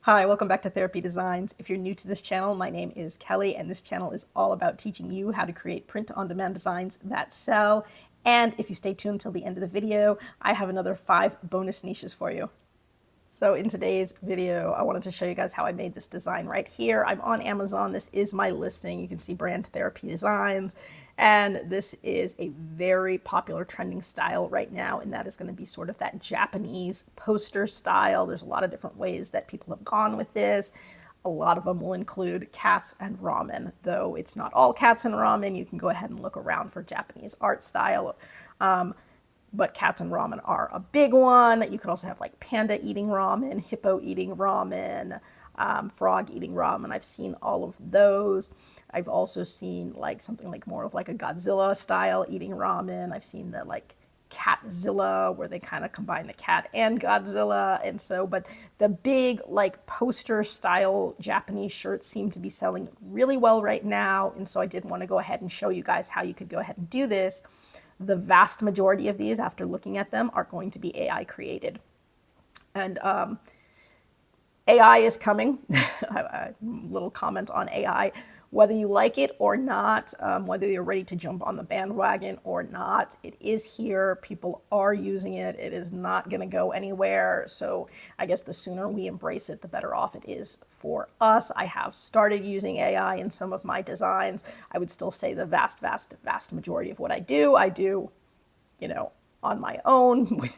Hi, welcome back to Therapy Designs. If you're new to this channel, my name is Kelly, and this channel is all about teaching you how to create print-on-demand designs that sell. And if you stay tuned until the end of the video, I have another 5 bonus niches for you. So in today's video, I wanted to show you guys how I made this design right here. I'm on Amazon. This is my listing. You can see brand Therapy Designs. And this is a very popular trending style right now, and that is going to be sort of that Japanese poster style. There's a lot of different ways that people have gone with this. A lot of them will include cats and ramen, though it's not all cats and ramen. You can go ahead and look around for Japanese art style. But cats and ramen are a big one. You could also have like panda eating ramen, hippo eating ramen, frog eating ramen. I've seen all of those. I've also seen like something like more of like a Godzilla style eating ramen. I've seen the like Catzilla where they kind of combine the cat and Godzilla. And so, but the big like poster style Japanese shirts seem to be selling really well right now. And so I did want to go ahead and show you guys how you could go ahead and do this. The vast majority of these, after looking at them, are going to be AI created. And AI is coming. A little comment on AI. Whether you like it or not, whether you're ready to jump on the bandwagon or not, it is here. People are using it. It is not going to go anywhere. So I guess the sooner we embrace it, the better off it is for us. I have started using AI in some of my designs. I would still say the vast, vast, vast majority of what I do, on my own.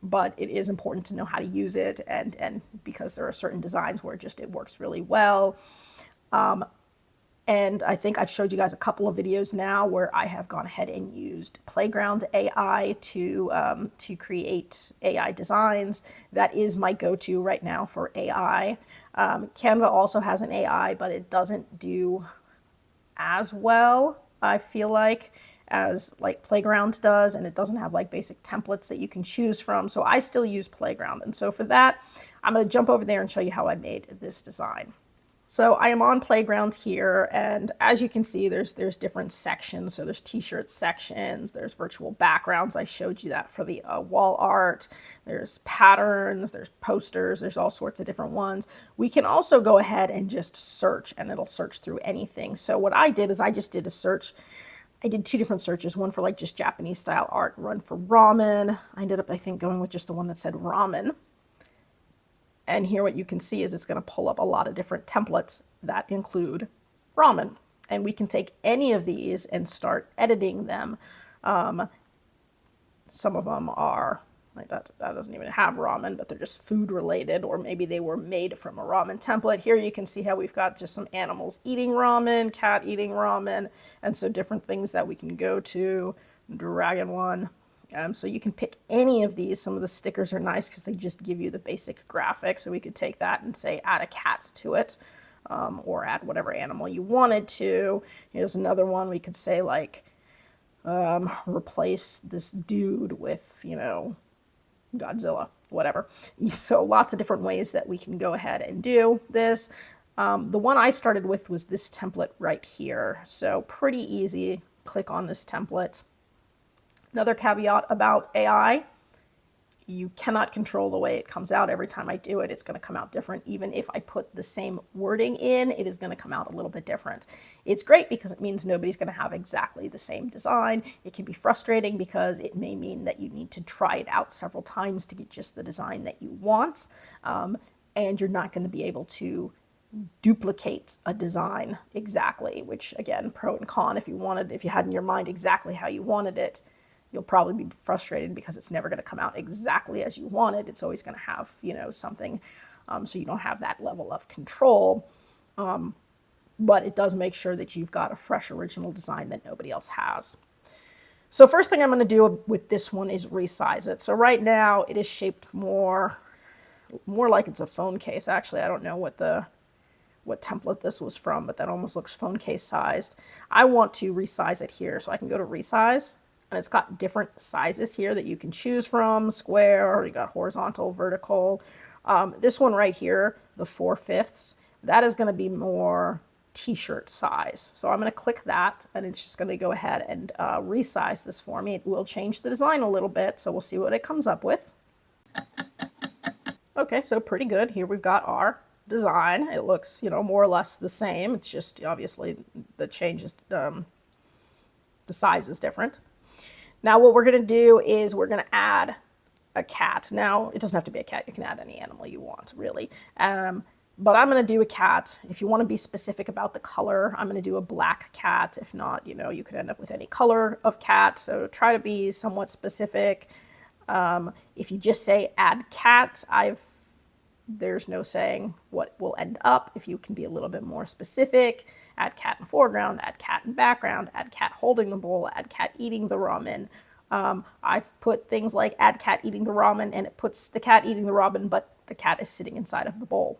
But it is important to know how to use it, and because there are certain designs where it works really well. And I think I've showed you guys a couple of videos now where I have gone ahead and used Playground AI to create AI designs. That is my go-to right now for AI. Canva also has an AI, but it doesn't do as well, I feel like, as like Playground does, and it doesn't have like basic templates that you can choose from. So I still use Playground. And so for that, I'm going to jump over there and show you how I made this design. So I am on Playground here, and as you can see, there's different sections. So there's t-shirt sections, there's virtual backgrounds. I showed you that for the wall art. There's patterns, there's posters, there's all sorts of different ones. We can also go ahead and just search, and it'll search through anything. So what I did is I just did a search. I did 2 different searches, one for like just Japanese style art, one for ramen. I ended up, I think, going with just the one that said ramen. And here what you can see is it's going to pull up a lot of different templates that include ramen. And we can take any of these and start editing them. Some of them are, like that doesn't even have ramen, but they're just food related, or maybe they were made from a ramen template. Here you can see how we've got just some animals eating ramen, cat eating ramen, and so different things that we can go to. Dragon one. So you can pick any of these. Some of the stickers are nice because they just give you the basic graphic. So we could take that and say add a cat to it, or add whatever animal you wanted to. Here's another one. We could say like replace this dude with, Godzilla, whatever. So lots of different ways that we can go ahead and do this. The one I started with was this template right here. So pretty easy. Click on this template. Another caveat about AI, you cannot control the way it comes out. Every time I do it, it's going to come out different. Even if I put the same wording in, it is going to come out a little bit different. It's great because it means nobody's going to have exactly the same design. It can be frustrating because it may mean that you need to try it out several times to get just the design that you want. And you're not going to be able to duplicate a design exactly, which again, pro and con. If you had in your mind exactly how you wanted it, you'll probably be frustrated because it's never going to come out exactly as you wanted. It's always going to have, something, so you don't have that level of control. But it does make sure that you've got a fresh original design that nobody else has. So first thing I'm going to do with this one is resize it. So right now it is shaped more like it's a phone case. Actually, I don't know what template this was from, but that almost looks phone case sized. I want to resize it here, so I can go to resize. And it's got different sizes here that you can choose from, square, you got horizontal, vertical. This one right here, the 4/5, that is going to be more t-shirt size. So I'm going to click that, and it's just going to go ahead and resize this for me. It will change the design a little bit, so we'll see what it comes up with. Okay, so pretty good. Here we've got our design. It looks, you know, more or less the same. It's just obviously the changes, the size is different. Now what we're going to do is we're going to add a cat. Now, it doesn't have to be a cat. You can add any animal you want, really. But I'm going to do a cat. If you want to be specific about the color, I'm going to do a black cat. If not, you know, you could end up with any color of cat. So try to be somewhat specific. If you just say add cat, there's no saying what will end up. If you can be a little bit more specific, add cat in foreground, add cat in background, add cat holding the bowl, add cat eating the ramen. I've put things like add cat eating the ramen, and it puts the cat eating the ramen, but the cat is sitting inside of the bowl.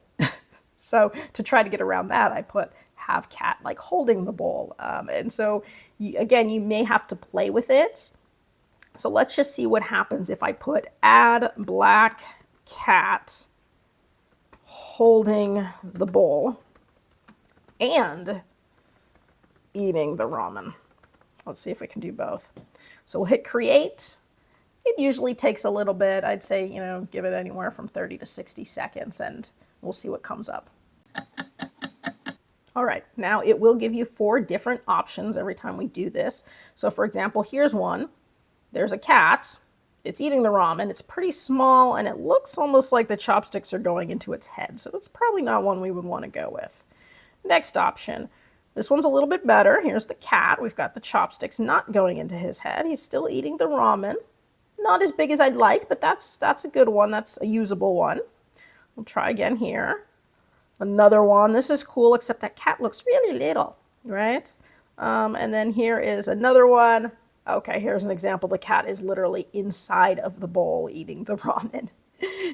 So to try to get around that, I put have cat like holding the bowl. And so again, you may have to play with it. So let's just see what happens if I put add black cat holding the bowl and eating the ramen. Let's see if we can do both. So we'll hit create. It usually takes a little bit. I'd say, you know, give it anywhere from 30 to 60 seconds and we'll see what comes up. All right, now it will give you 4 different options every time we do this. So for example, here's one. There's a cat. It's eating the ramen. It's pretty small and it looks almost like the chopsticks are going into its head. So that's probably not one we would want to go with. Next option. This one's a little bit better. Here's the cat. We've got the chopsticks not going into his head. He's still eating the ramen. Not as big as I'd like, but that's a good one. That's a usable one. We'll try again here. Another one. This is cool, except that cat looks really little, right? And then here is another one. Okay, here's an example. The cat is literally inside of the bowl eating the ramen.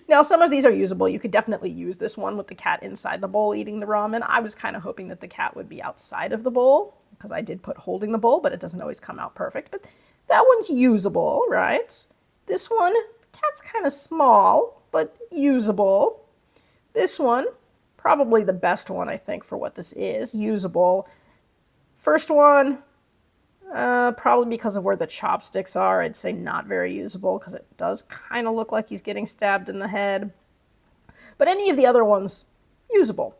Now, some of these are usable. You could definitely use this one with the cat inside the bowl eating the ramen. I was kind of hoping that the cat would be outside of the bowl because I did put holding the bowl, but it doesn't always come out perfect. But that one's usable, right? This one, the cat's kind of small, but usable. This one, probably the best one, I think, for what this is, usable. First one, probably because of where the chopsticks are, I'd say not very usable because it does kind of look like he's getting stabbed in the head. But any of the other ones, usable.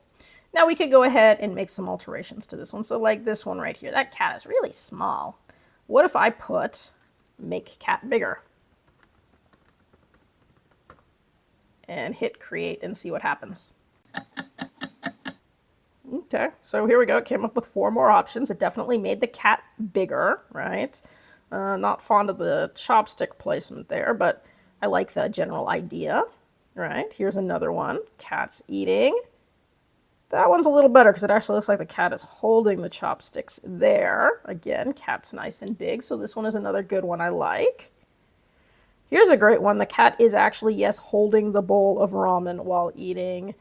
Now we could go ahead and make some alterations to this one. So like this one right here, that cat is really small. What if I put make cat bigger? And hit create and see what happens. Okay, so here we go. It came up with 4 more options. It definitely made the cat bigger, right? Not fond of the chopstick placement there, but I like the general idea, right? Here's another one. Cat's eating. That one's a little better because it actually looks like the cat is holding the chopsticks there. Again, cat's nice and big, so this one is another good one I like. Here's a great one. The cat is actually, yes, holding the bowl of ramen while eating.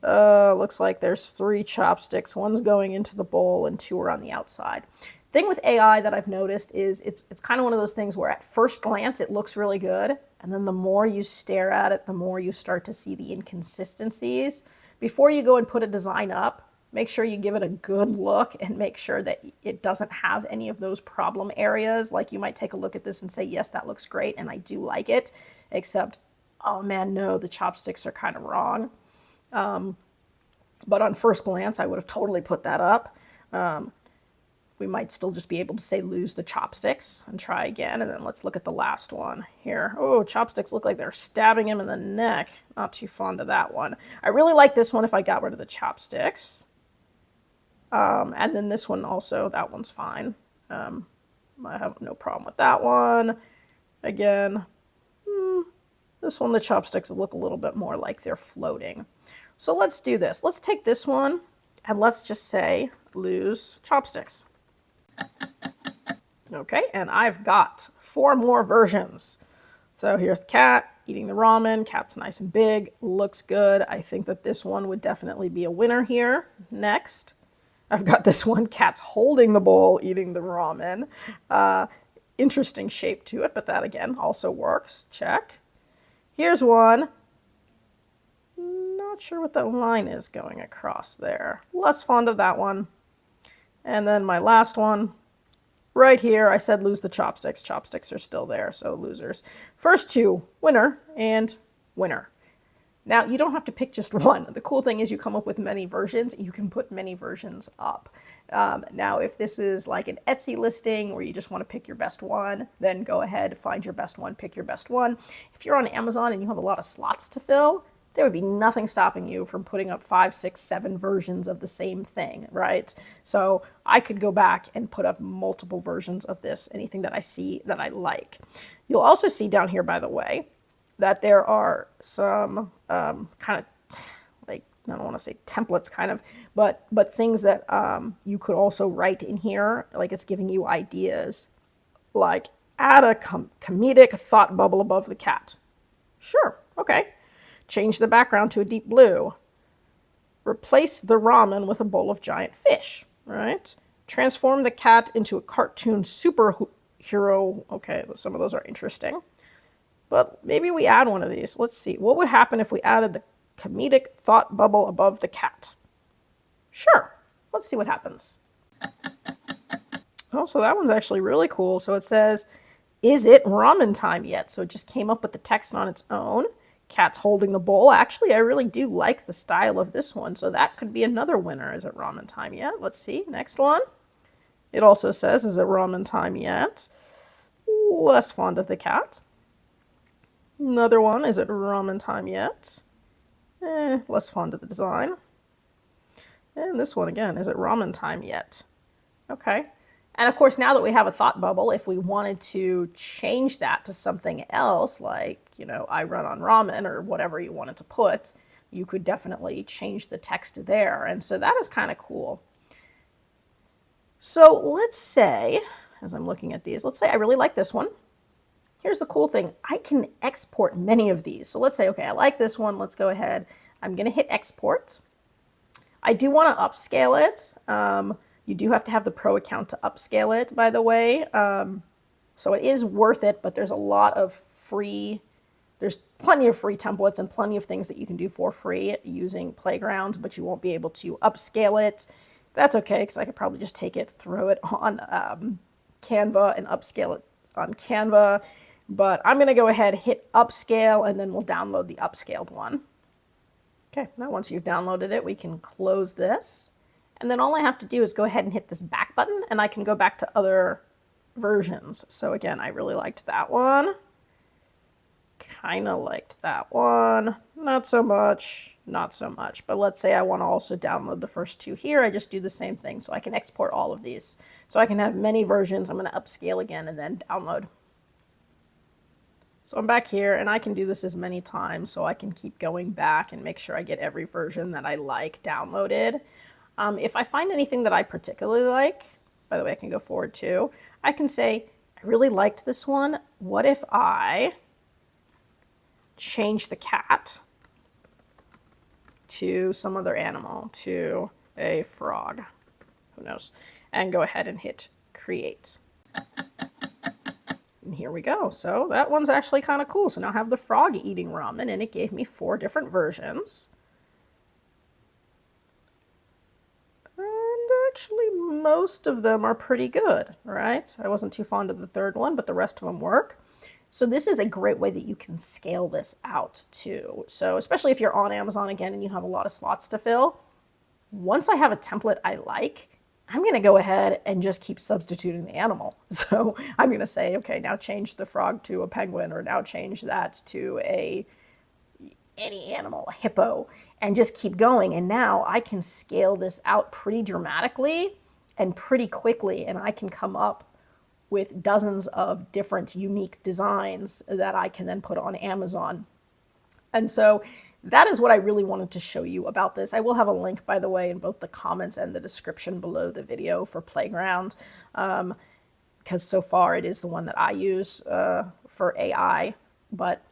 Looks like there's 3 chopsticks. One's going into the bowl and 2 are on the outside. Thing with AI that I've noticed is it's kind of one of those things where at first glance it looks really good, and then the more you stare at it, the more you start to see the inconsistencies. Before you go and put a design up, make sure you give it a good look and make sure that it doesn't have any of those problem areas. Like you might take a look at this and say, yes, that looks great, and I do like it, except, oh man, no, the chopsticks are kind of wrong. But on first glance, I would have totally put that up. We might still just be able to say lose the chopsticks and try again. And then let's look at the last one here. Oh, chopsticks look like they're stabbing him in the neck. Not too fond of that one. I really like this one if I got rid of the chopsticks. And then this one also, that one's fine. I have no problem with that one. Again, this one, the chopsticks look a little bit more like they're floating. So let's do this. Let's take this one and let's just say lose chopsticks. Okay, and I've got 4 more versions. So here's the cat eating the ramen. Cat's nice and big, looks good. I think that this one would definitely be a winner here. Next, I've got this one. Cat's holding the bowl, eating the ramen. Interesting shape to it, but that again also works. Check. Here's one. Not sure what that line is going across there. Less fond of that one. And then my last one, right here, I said lose the chopsticks. Chopsticks are still there, so losers. First 2, winner and winner. Now, you don't have to pick just one. The cool thing is you come up with many versions. You can put many versions up. Now, if this is like an Etsy listing where you just want to pick your best one, then go ahead, find your best one, pick your best one. If you're on Amazon and you have a lot of slots to fill, there would be nothing stopping you from putting up 5, 6, 7 versions of the same thing, right? So I could go back and put up multiple versions of this, anything that I see that I like. You'll also see down here, by the way, that there are some kind of like, I don't want to say templates kind of, but things that you could also write in here, like it's giving you ideas, like add a comedic thought bubble above the cat. Sure, okay. Change the background to a deep blue. Replace the ramen with a bowl of giant fish, right? Transform the cat into a cartoon superhero. Okay, some of those are interesting. But maybe we add one of these. Let's see. What would happen if we added the comedic thought bubble above the cat? Sure. Let's see what happens. Oh, so that one's actually really cool. So it says, is it ramen time yet? So it just came up with the text on its own. Cat's holding the bowl. Actually, I really do like the style of this one. So that could be another winner. Is it ramen time yet? Let's see. Next one. It also says, is it ramen time yet? Less fond of the cat. Another one, is it ramen time yet? Less fond of the design. And this one again, is it ramen time yet? Okay. And of course, now that we have a thought bubble, if we wanted to change that to something else, like, you know, I run on ramen or whatever you wanted to put, you could definitely change the text there. And so that is kind of cool. So let's say, as I'm looking at these, let's say I really like this one. Here's the cool thing. I can export many of these. So let's say, okay, I like this one. Let's go ahead. I'm going to hit export. I do want to upscale it. You do have to have the pro account to upscale it, by the way. So it is worth it, but there's a lot of there's plenty of free templates and plenty of things that you can do for free using Playground, but you won't be able to upscale it. That's okay, because I could probably just take it, throw it on Canva and upscale it on Canva. But I'm going to go ahead, hit upscale, and then we'll download the upscaled one. Okay, now once you've downloaded it, we can close this. And then all I have to do is go ahead and hit this back button, and I can go back to other versions. So again, I really liked that one. Kind of liked that one. Not so much, not so much. But let's say I want to also download the first two here. I just do the same thing. So I can export all of these. So I can have many versions. I'm going to upscale again and then download. So I'm back here, and I can do this as many times so I can keep going back and make sure I get every version that I like downloaded. If I find anything that I particularly like, by the way, I can go forward too, I can say, I really liked this one. What if I change the cat to some other animal, to a frog, who knows, and go ahead and hit create. And here we go. So that one's actually kind of cool. So now I have the frog eating ramen, and it gave me 4 different versions. And actually, most of them are pretty good, right? I wasn't too fond of the third one, but the rest of them work. So this is a great way that you can scale this out too. So especially if you're on Amazon again and you have a lot of slots to fill, once I have a template I like, I'm going to go ahead and just keep substituting the animal. So I'm going to say, okay, now change the frog to a penguin, or now change that to any animal, a hippo, and just keep going. And now I can scale this out pretty dramatically and pretty quickly, and I can come up with dozens of different unique designs that I can then put on Amazon. And so that is what I really wanted to show you about this. I will have a link, by the way, in both the comments and the description below the video for Playground, because so far it is the one that I use for AI, but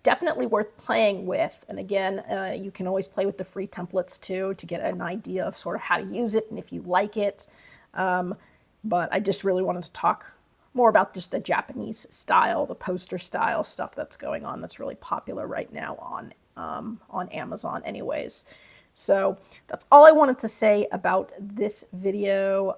definitely worth playing with. And again, you can always play with the free templates too to get an idea of sort of how to use it and if you like it. But I just really wanted to talk more about just the Japanese style, the poster style stuff that's going on that's really popular right now on Amazon anyways. So that's all I wanted to say about this video.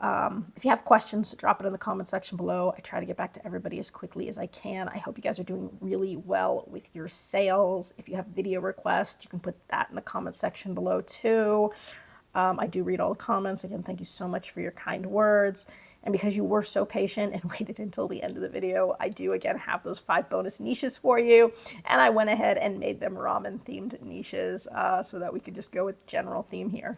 If you have questions, drop it in the comment section below. I try to get back to everybody as quickly as I can. I hope you guys are doing really well with your sales. If you have video requests, you can put that in the comment section below too. I do read all the comments. Again, thank you so much for your kind words. And because you were so patient and waited until the end of the video, I do again have those 5 bonus niches for you. And I went ahead and made them ramen themed niches so that we could just go with general theme here.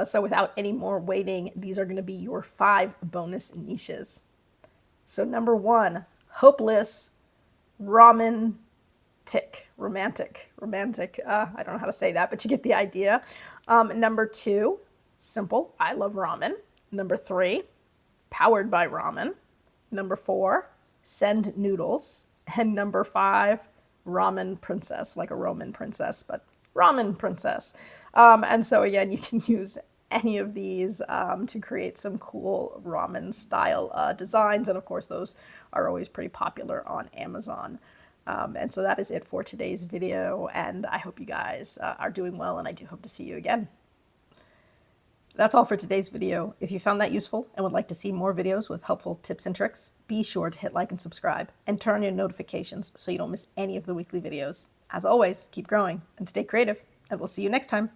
So without any more waiting, these are going to be your 5 bonus niches. So number 1, hopeless ramen romantic. I don't know how to say that, but you get the idea. Number 2, simple, I love ramen. Number 3, powered by ramen. Number 4, send noodles. And number 5, ramen princess, like a Roman princess, but ramen princess. And so again, you can use any of these to create some cool ramen style designs. And of course, those are always pretty popular on Amazon. And so that is it for today's video, and I hope you guys are doing well, and I do hope to see you again. That's all for today's video. If you found that useful and would like to see more videos with helpful tips and tricks, be sure to hit like and subscribe, and turn on your notifications so you don't miss any of the weekly videos. As always, keep growing and stay creative, and we'll see you next time.